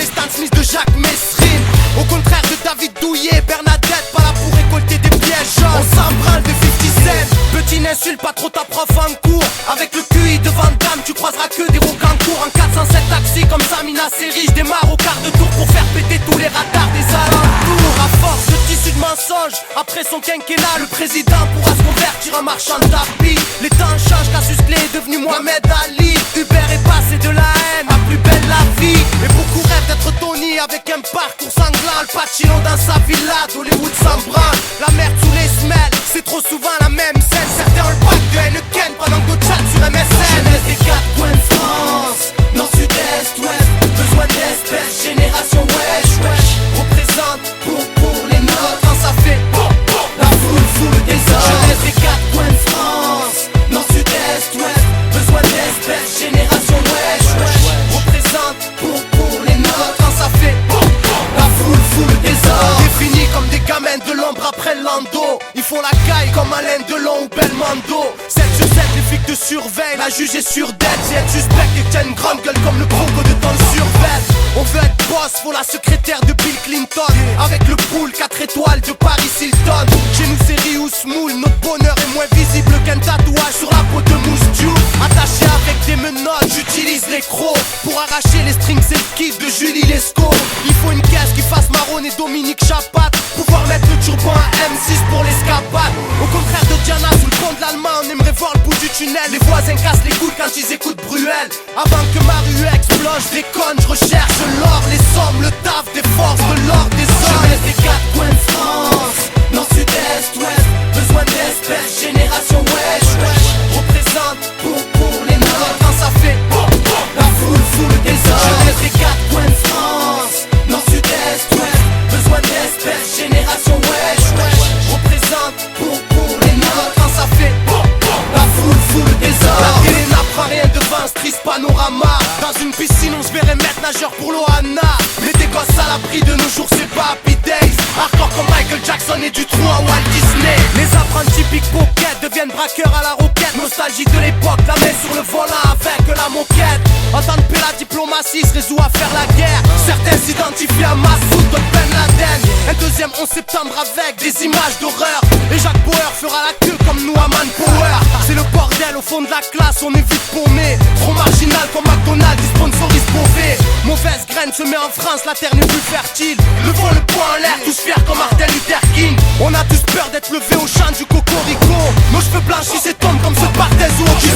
Stan Smith de Jacques Messrine. Au contraire de David Douillet, Bernadette, pas là pour récolter des pièges jaunes. On s'embralle de 50 Cent. Petit n'insulte pas trop ta prof en cours. Avec le QI de Van Damme, tu croiseras que des rocancours. En 407 taxi comme Samina Seri, je démarre au quart de tour pour faire péter tous les radars des alentours. À force de tissus de mensonges, après son quinquennat, le président pourra se convertir en marchand de tapis. Les temps changent, Cassius Clay est devenu Mohamed Ali. Hubert est passé de la haine à plus belle la vie. Et beaucoup rêvent d'être Tony avec un parcours sanglant. Al Pacino dans sa villa, d'Hollywood s'en branle. La merde sous les semelles, c'est trop souvent la même scène. Certains ont le bac de Heineken pendant que chat sur MSN. Jeunesse des quatre coins de France, nord, sud, est, ouest. Besoin d'espèces, génération wesh, wesh. Représente pour les nôtres, quand ça fait la foule des hommes. Jeunesse des quatre coins de France, nord, sud, est, ouest. Besoin d'espèces, génération wesh, wesh. Représente pour les nôtres, quand ça fait la foule des hommes. Définis comme des gamins de l'ombre après le lando. Ils font la caille comme Alain Delon ou Belmondo. 7 sur 7, les flics te surveillent, la juge est sur dette. Si être suspect et que t'as une grande gueule comme le croco de ton survêt. On veut être boss, faut la secrétaire de Bill Clinton. Avec le pool 4 étoiles de Paris Hilton. Chez nous c'est Rius Moule, notre bonheur est moins visible qu'un tatouage sur la peau de Mousse Diouf. Attaché avec des menottes, j'utilise les crocs pour arracher les strings et le kiff de Julie Lescaut. Il faut une caisse qui fasse Marron et Dominique Chapat. Pouvoir mettre le turban à M6 pour l'escapade. Au contraire de Diana sous le pont de l'Allemagne, on aimerait voir le bout du tunnel. Les voisins cassent les couilles quand ils écoutent Bruel. Avant que ma rue explose, je déconne, je recherche l'or, les sommes, le taf des forces, de l'or des hommes. Jeunesse des quatre coins de France, nord, sud, est, ouest. Besoin d'espèces, génération wesh, wesh. Représente pour les nôtres, quand ça fait la foule des hommes. Jeunesse des quatre coins de France, nord, sud, est, ouest. Besoin d'espèces, génération wesh, wesh. Représente pour les nôtres, quand ça fait la foule des hommes. La télé n'apprend rien devant ce triste panorama. Dans une piscine on se verrait maître nageur pour l'Ohana. Mais des gosses à l'abri de nos jours c'est pas Happy Days. Hardcore comme Michael Jackson et du trou à Walt Disney. Les apprentis pickpocket deviennent braqueurs à la roquette. Nostalgique de l'époque, la main sur le volant avec la moquette. En temps de paix la diplomatie se résout à faire la guerre. Certains s'identifient à Massoud, d'autres Ben Laden. Un deuxième 11 septembre avec des images d'horreur. Et Jacques Bauer fera la queue comme nous à Manpower. C'est le bordel au fond de la classe, on est vite paumé. Trop marginal comme McDonald's, ils sponsorisent Beauvais. Mauvaise graine se met en France, la terre n'est plus fertile. Levons le poing en l'air, tous fiers comme Martin Luther King. On a tous peur d'être levés au chant du cocorico. Nos cheveux blanchissent et tombent comme ceux par des eaux du